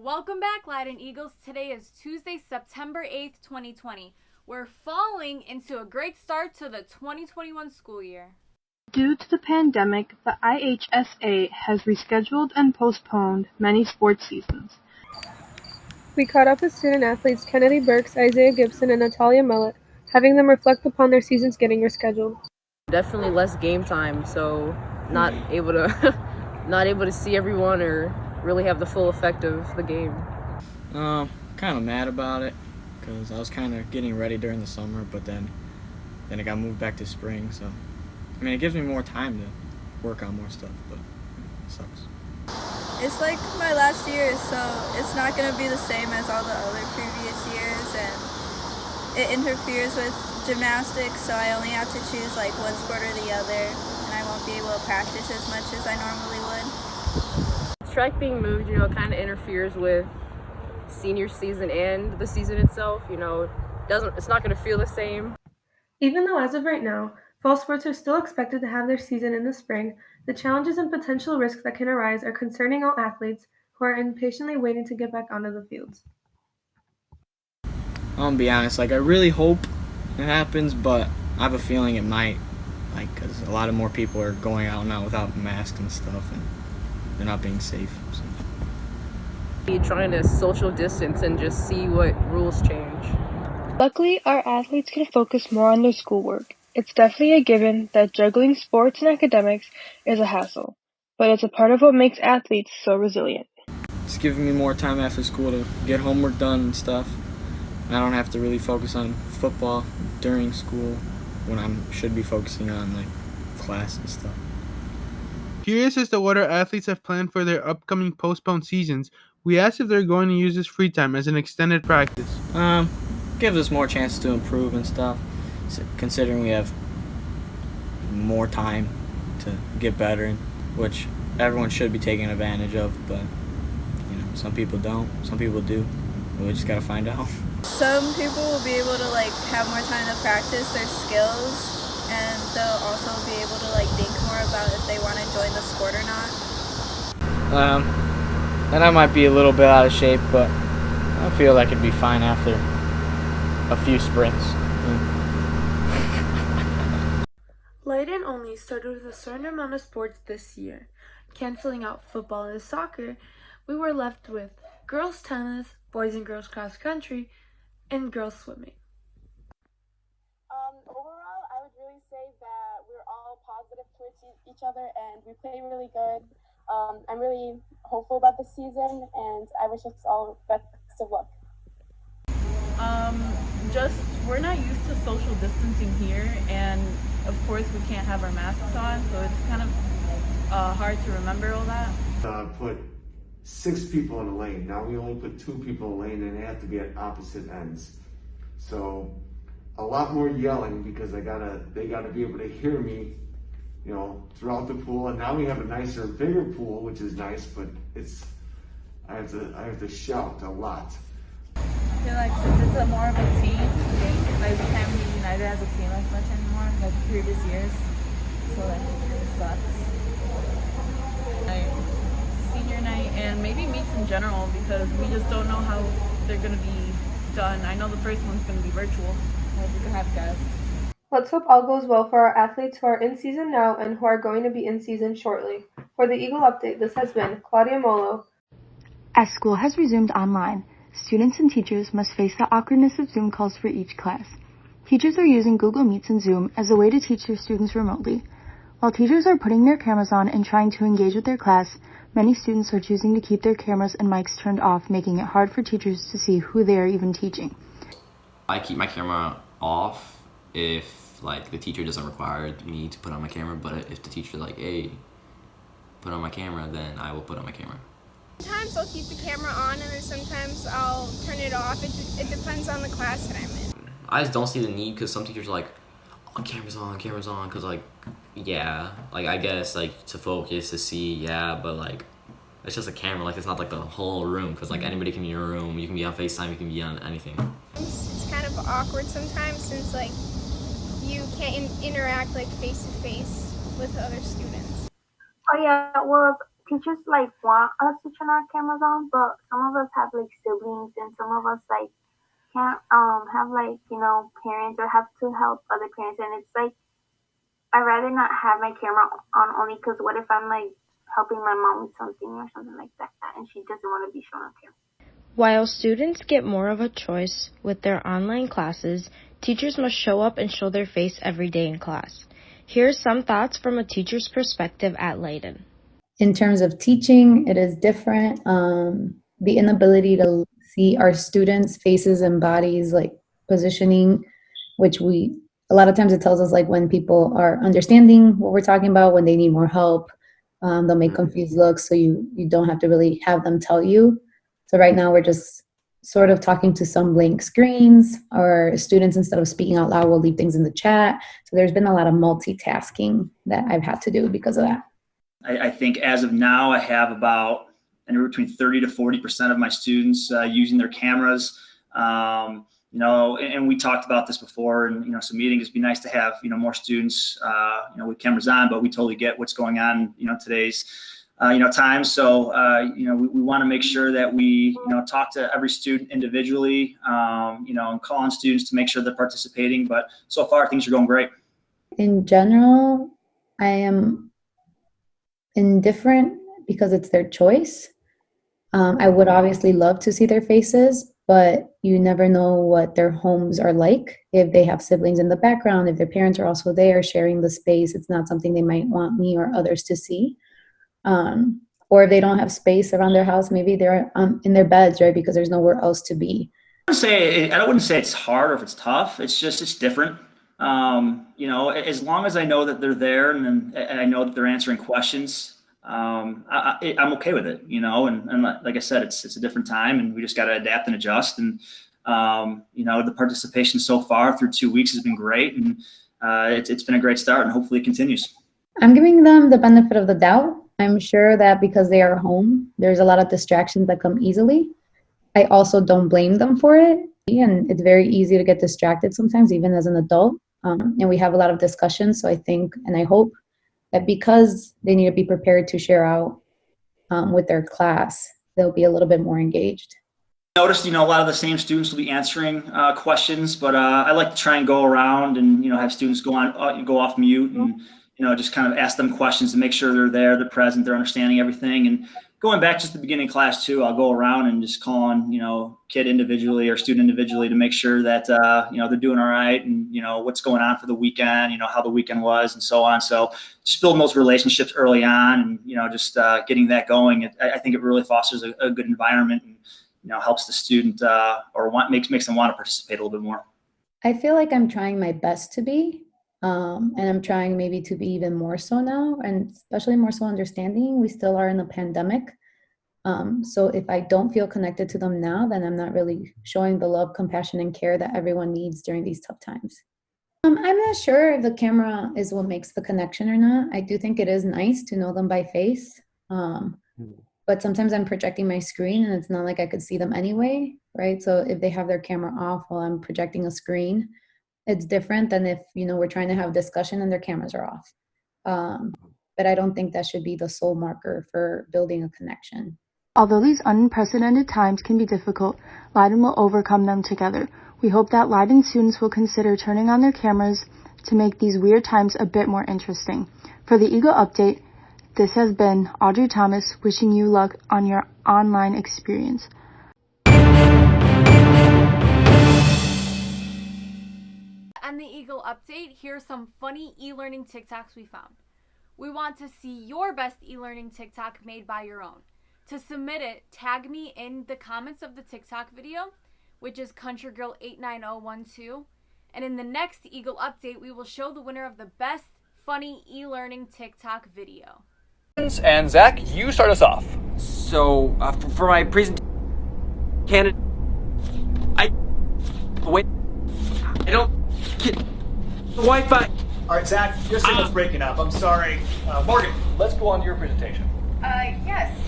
Welcome back, Leiden Eagles. Today is Tuesday, September 8th, 2020. We're falling into a great start to the 2021 school year. Due to the pandemic, the IHSA has rescheduled and postponed many sports seasons. We caught up with student-athletes Kennedy Burks, Isaiah Gibson, and Natalia Mellett, having them reflect upon their seasons getting rescheduled. Definitely less game time, so not able to see everyone or really have the full effect of the game. Kind of mad about it because I was kind of getting ready during the summer, but then it got moved back to spring. So I mean, it gives me more time to work on more stuff, but it sucks. It's like my last year, so it's not going to be the same as all the other previous years, and it interferes with gymnastics, so I only have to choose like one sport or the other, and I won't be able to practice as much as I normally would. Track being moved, kind of interferes with senior season and the season itself. It's not going to feel the same. Even though as of right now, fall sports are still expected to have their season in the spring, the challenges and potential risks that can arise are concerning all athletes who are impatiently waiting to get back onto the fields. I'm gonna be honest, I really hope it happens, but I have a feeling it might, because a lot of more people are going out now without masks and stuff, and they're not being safe. So. Be trying to social distance and just see what rules change. Luckily, our athletes can focus more on their schoolwork. It's definitely a given that juggling sports and academics is a hassle, but it's a part of what makes athletes so resilient. It's giving me more time after school to get homework done and stuff. I don't have to really focus on football during school when I should be focusing on class and stuff. Curious as to what our athletes have planned for their upcoming postponed seasons, we asked if they're going to use this free time as an extended practice. Gives us more chance to improve and stuff, considering we have more time to get better, which everyone should be taking advantage of, but some people don't, some people do. We just gotta find out. Some people will be able to have more time to practice their skills, and they'll also be able to think more about if they want to join the sport or not. And I might be a little bit out of shape, but I feel like it'd be fine after a few sprints. Leiden only started with a certain amount of sports this year. Canceling out football and soccer, we were left with girls tennis, boys and girls cross country, and girls swimming. Overall, I would really say that we're all positive towards each other and we play really good. I'm really hopeful about the season and I wish us all best of luck. We're not used to social distancing here, and of course we can't have our masks on, so it's kind of hard to remember all that. Put 6 people in a lane. Now we only put 2 people in a lane, and they have to be at opposite ends. So a lot more yelling because they gotta be able to hear me, throughout the pool. And now we have a nicer, bigger pool, which is nice, but I have to shout a lot. I feel like since it's more of a team thing, we can't be united as a team as much anymore, like previous years. So it sucks. Senior night and maybe meets in general, because we just don't know how they're going to be done. I know the first one's going to be virtual. We can have guests. Let's hope all goes well for our athletes who are in season now and who are going to be in season shortly. For the Eagle Update, this has been Claudia Molo. As school has resumed online, students and teachers must face the awkwardness of Zoom calls for each class. Teachers are using Google Meets and Zoom as a way to teach their students remotely. While teachers are putting their cameras on and trying to engage with their class, many students are choosing to keep their cameras and mics turned off, making it hard for teachers to see who they are even teaching. I keep my camera off if the teacher doesn't require me to put on my camera, but if the teacher hey, put on my camera, then I will put on my camera. Sometimes I'll keep the camera on and then sometimes I'll turn it off. It depends on the class that I'm in. I just don't see the need, because some teachers are camera's on, because I guess to focus, to see, but it's just a camera, it's not the whole room, because anybody can be in your room, you can be on FaceTime, you can be on anything. It's kind of awkward sometimes since you can't interact face to face with other students. Oh yeah, well, teachers like want us to turn our cameras on, but some of us have like siblings, and some of us like can't have like parents or have to help other parents, and it's like I'd rather not have my camera on only because what if I'm like helping my mom with something or something like that, and she doesn't want to be shown on camera. While students get more of a choice with their online classes, teachers must show up and show their face every day in class. Here are some thoughts from a teacher's perspective at Layton. In terms of teaching, it is different. The inability to see our students' faces and bodies, like positioning, which a lot of times it tells us like when people are understanding what we're talking about, when they need more help. They'll make confused looks, so you don't have to really have them tell you. So right now we're just sort of talking to some blank screens, or students, instead of speaking out loud, will leave things in the chat. So there's been a lot of multitasking that I've had to do because of that. I think as of now, I have about anywhere between 30 to 40% of my students using their cameras. And we talked about this before, and some meetings. It'd be nice to have more students with cameras on, but we totally get what's going on today's time. So we want to make sure that we talk to every student individually, and call on students to make sure they're participating. But so far things are going great. In general, I am indifferent because it's their choice. I would obviously love to see their faces, but you never know what their homes are like. If they have siblings in the background, if their parents are also there sharing the space, it's not something they might want me or others to see. Or if they don't have space around their house, maybe they're in their beds, right? Because there's nowhere else to be. I wouldn't say it's hard or if it's tough. It's different. As long as I know that they're there and I know that they're answering questions, I'm okay with it, and like I said, it's a different time and we just got to adapt and adjust. And, the participation so far through 2 weeks has been great, and it's been a great start, and hopefully it continues. I'm giving them the benefit of the doubt. I'm sure that because they are home, there's a lot of distractions that come easily. I also don't blame them for it. And it's very easy to get distracted sometimes, even as an adult. And we have a lot of discussions. So I think, and I hope that because they need to be prepared to share out with their class, they'll be a little bit more engaged. Noticed, a lot of the same students will be answering questions, but I like to try and go around and, have students go off mute and, just kind of ask them questions to make sure they're there, they're present, they're understanding everything. And going back just the beginning of class too, I'll go around and just call on, kid individually or student individually to make sure that, they're doing all right and, what's going on for the weekend, how the weekend was and so on. So just building those relationships early on and, just getting that going. I think it really fosters a good environment and, helps the student makes them want to participate a little bit more. I feel like I'm trying my best to be, and I'm trying maybe to be even more so now, and especially more so understanding we still are in a pandemic. So if I don't feel connected to them now, then I'm not really showing the love, compassion, and care that everyone needs during these tough times. I'm not sure if the camera is what makes the connection or not. I do think it is nice to know them by face. But sometimes I'm projecting my screen and it's not like I could see them anyway, right? So if they have their camera off while I'm projecting a screen, it's different than if, we're trying to have discussion and their cameras are off. But I don't think that should be the sole marker for building a connection. Although these unprecedented times can be difficult, Layton will overcome them together. We hope that Layton students will consider turning on their cameras to make these weird times a bit more interesting. For the Eagle Update, this has been Audrey Thomas wishing you luck on your online experience. And the Eagle Update, here's some funny e-learning TikToks we found. We want to see your best e-learning TikTok made by your own. To submit it, tag me in the comments of the TikTok video, which is CountryGirl89012. And in the next Eagle Update, we will show the winner of the best funny e-learning TikTok video. And Zach, you start us off. So, for my presentation, wait, I don't get the Wi-Fi. All right, Zach, your signal's breaking up. I'm sorry. Morgan, let's go on to your presentation. Yes.